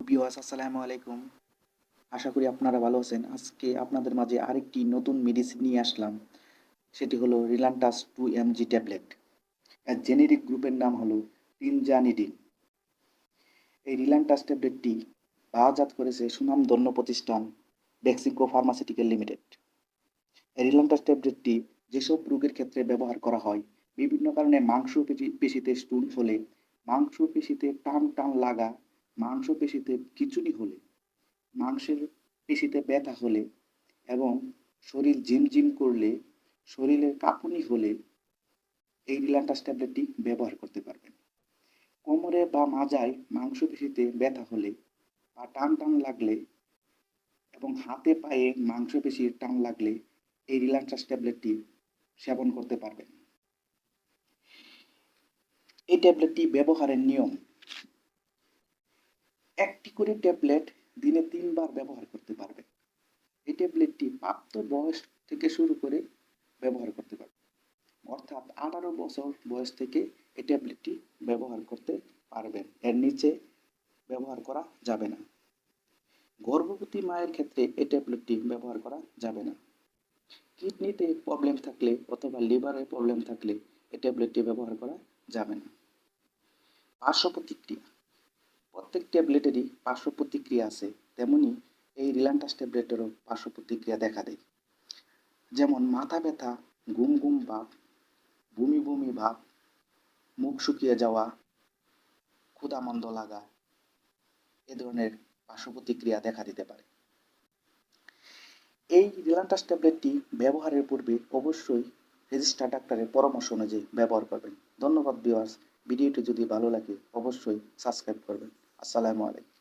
Viewers, আসসালামু আলাইকুম। আশা করি আপনারা ভালো আছেন। আজকে আপনাদের মাঝে আরেকটি নতুন মেডিসিন নিয়ে আসলাম। সেটি হলো রিল্যান্টাস 2 mg ট্যাবলেট। এর জেনেরিক গ্রুপের নাম হলো টিনজানিডিন। এই রিল্যান্টাস ট্যাবলেটটি বাজারজাত করেছে সুনামধন্য প্রতিষ্ঠান বেক্সিমকো ফার্মাসিউটিক্যাল লিমিটেড। এই রিল্যান্টাস ট্যাবলেটটি যেসব রোগের ক্ষেত্রে ব্যবহার করা হয়, বিভিন্ন কারণে মাংসপেশিতে স্টুল হলে, মাংসপেশিতে টান টান লাগা, মাংসপেশিতে খিঁচুনি হলে, মাংসের পেশিতে ব্যথা হলে এবং শরীর ঝিমঝিম করলে, শরীরের কাঁপুনি হলে এই রিল্যান্টাস ট্যাবলেটটি ব্যবহার করতে পারবেন। কোমরে বা মাজায় মাংসপেশিতে ব্যথা হলে বা টান টান লাগলে এবং হাতে পায়ে মাংসপেশির টান লাগলে এই রিল্যান্টাস ট্যাবলেটটি সেবন করতে পারবেন। এই ট্যাবলেটটি ব্যবহারের নিয়ম: একটি করে ট্যাবলেট দিনে 3 বার ব্যবহার করতে পারবেন। এই ট্যাবলেটটি প্রাপ্ত বয়স থেকে শুরু করে ব্যবহার করতে পারবেন, অর্থাৎ 18 বছর বয়স থেকে এই ট্যাবলেটটি ব্যবহার করতে পারবেন। এর নিচে ব্যবহার করা যাবে না। গর্ভবতী মায়ের ক্ষেত্রে এই ট্যাবলেটটি ব্যবহার করা যাবে না। কিডনিতে প্রবলেম থাকলে অথবা লিভারে প্রবলেম থাকলে এই ট্যাবলেটটি ব্যবহার করা যাবে না। পার্শ্ব প্রতিক্রিয়া: প্রত্যেক ট্যাবলেটেরই পার্শ্ব প্রতিক্রিয়া আছে, তেমনি এই রিল্যান্টাস ট্যাবলেটেরও পার্শ্ব প্রতিক্রিয়া দেখা দেয়, যেমন মাথা ব্যথা, ঘুম ঘুম ভাব, বমি বমি ভাব, মুখ শুকিয়ে যাওয়া, ক্ষুধামন্দ লাগা, এ ধরনের পার্শ্ব প্রতিক্রিয়া দেখা দিতে পারে। এই রিল্যান্টাস ট্যাবলেটটি ব্যবহারের পূর্বে অবশ্যই রেজিস্টার্ড ডাক্তারের পরামর্শ অনুযায়ী ব্যবহার করবেন। ধন্যবাদ ভিউয়ার্স। ভিডিওটি যদি ভালো লাগে অবশ্যই সাবস্ক্রাইব করবেন। আসসালামু আলাইকুম।